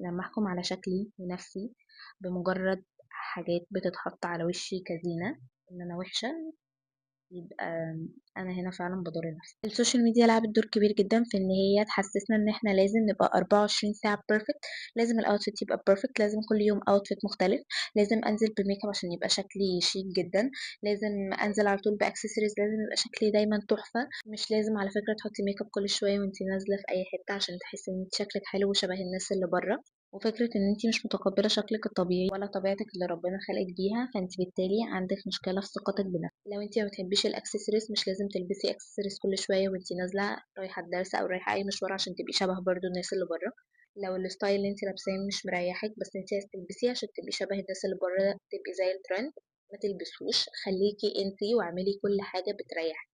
لما احكم على شكلي ونفسي بمجرد حاجات بتتحط على وشي كزينة ان انا وحشة، يبقى انا هنا فعلا بضر نفسي. السوشيال ميديا لعبت دور كبير جدا في ان هي تحسسنا ان احنا لازم نبقى 24 ساعة بيرفكت، لازم الاوتفيت يبقى بيرفكت، لازم كل يوم اوتفيت مختلف، لازم انزل بميك اب عشان يبقى شكلي شيك جدا، لازم انزل على طول باكسسوارز، لازم يبقى شكلي دايما تحفة. مش لازم على فكرة تحطي ميك اب كل شوية وانتي نازلة في اي حتة عشان تحسي ان انت شكلك حلو وشبه الناس اللي بره. وفكرة ان انتي مش متقبلة شكلك الطبيعي ولا طبيعتك اللي ربنا خلقك بيها، فانت بالتالي عندك مشكلة في ثقتك بنفسك. لو انتي ما بتحبيش الاكسسوارز مش لازم تلبسي اكسسوارز كل شوية وانتي نازلة رايحة الدرس او رايحة اي مشوار عشان تبقي شبه برضو الناس اللي بره. لو الستايل اللي انتي لابساه مش مريحك بس انتي عايزة تلبسيه عشان تبقي شبه الناس اللي بره، تبقي زي الترند، ما تلبسوش. خليكي انتي واعملي كل حاجة بتريحك.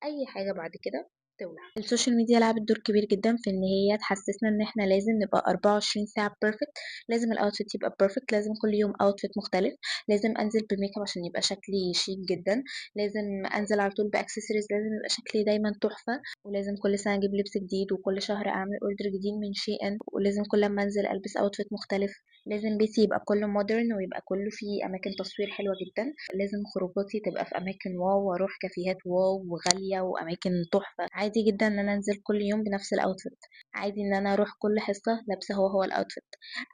اي حاجة بعد كده تولع. السوشيال ميديا لعبت دور كبير جدا في ان هي تحسسنا ان احنا لازم نبقى 24 ساعة بيرفكت، لازم الاوتفيت يبقى بيرفكت، لازم كل يوم اوتفيت مختلف، لازم انزل بميك اب عشان يبقى شكلي شيك جدا، لازم انزل على طول باكسسوارز، لازم يبقى شكلي دايما تحفة، ولازم كل سنة اجيب لبس جديد، وكل شهر اعمل اوردر جديد من شي ان، ولازم كل ما انزل البس اوتفيت مختلف، لازم بيتي يبقى كله مودرن ويبقى كله فيه اماكن تصوير حلوة جدا، لازم خروجاتي تبقى في اماكن واو واروح كافيهات واو وغالية واماكن تحفة. عادي جدا ان انا انزل كل يوم بنفس الاوتفيت، عادي ان انا اروح كل حصة لابسة هو الاوتفيت.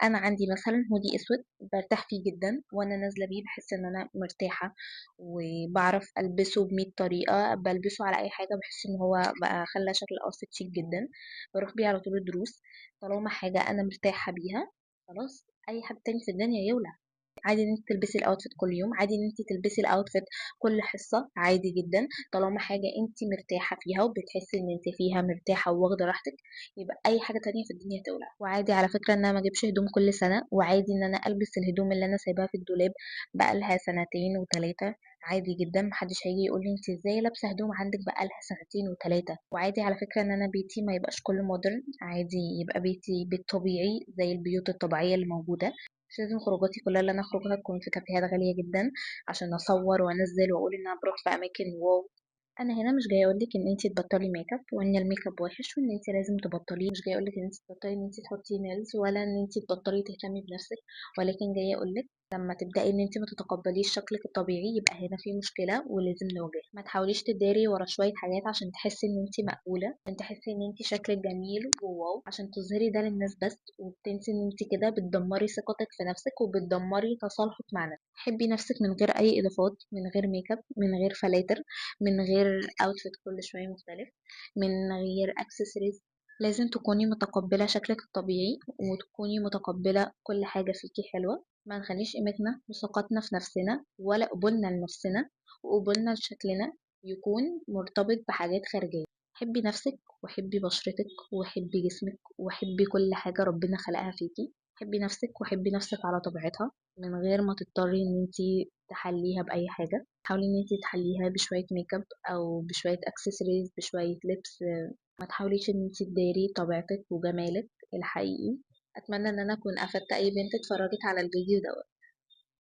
انا عندي مثلا هودي اسود برتاح فيه جدا وانا نازلة بيه، بحس ان انا مرتاحة وبعرف البسه بمية طريقة، بلبسه على اي حاجة بحس ان هو بقى خلى شكل الاوتفيت شيك جدا. بروح بيه على طول الدروس، طالما حاجة انا مرتاحة بيها خلاص اي حد تاني في الدنيا يولع. عادي ان انت تلبسي الاوتفيت كل يوم، عادي ان انت تلبسي الاوتفيت كل حصة، عادي جدا طالما حاجة انت مرتاحة فيها وبتحسي ان انت فيها مرتاحة وواخدة راحتك، يبقى اي حاجة تانية في الدنيا تولع. وعادي على فكرة ان انا ما اجيبش هدوم كل سنة، وعادي ان انا البس الهدوم اللي انا سايباها في الدولاب بقالها سنتين وتلاتة، عادي جدا. محدش هيجي يقول لي انت ازاي لابسه هدوم عندك بقالها سنتين وتلاتة. وعادي على فكره ان انا بيتي ما يبقاش كله مودرن، عادي يبقى بيتي بيت طبيعي زي البيوت الطبيعيه اللي موجوده. مش لازم خروجاتي كلها اللي انا اخرجها تكون في كافيهات غالية جدا عشان اصور وانزل واقول ان انا بروح في اماكن واو. انا هنا مش جايه اقول لك ان انت تبطلي ميك اب وان الميك اب وحش وان انت لازم تبطليه، مش جايه اقول لك ان انت تبطلي ان انت تحطي نيلز ولا ان انت تبطلي تهتمي بنفسك، ولكن جايه اقول لك لما تبداي ان انت ما تتقبليش شكلك الطبيعي يبقى هنا في مشكله ولازم نواجهها. ما تحاوليش تداري ورا شويه حاجات عشان تحسي ان انت مقبوله، عشان تحسي ان انت شكلك جميل وواو، عشان تظهري ده للناس بس، وبتنسي ان انت كده بتدمري ثقتك في نفسك وبتدمري تصالحك مع نفسك. حبي نفسك من غير اي اضافات، من غير ميك اب، من غير فلاتر، من غير اوتفيت كل شويه مختلف، من غير اكسسوارز. لازم تكوني متقبلة شكلك الطبيعي وتكوني متقبلة كل حاجة فيكي حلوة. ما نخليش قيمتنا وثقتنا في نفسنا ولا قبولنا لنفسنا وقبولنا لشكلنا يكون مرتبط بحاجات خارجية. حبي نفسك وحبي بشرتك وحبي جسمك وحبي كل حاجة ربنا خلقها فيكي. حبي نفسك وحبي نفسك على طبيعتها من غير ما تضطري ان انتي تحليها بأي حاجة. حاولي ان انتي تحليها بشوية ميك اب او بشوية اكسسوارز بشوية لبس. ما تحاوليش ان انتي تداري طبيعتك وجمالك الحقيقي. اتمنى ان انا اكون افدت اي بنت اتفرجت على الفيديو ده.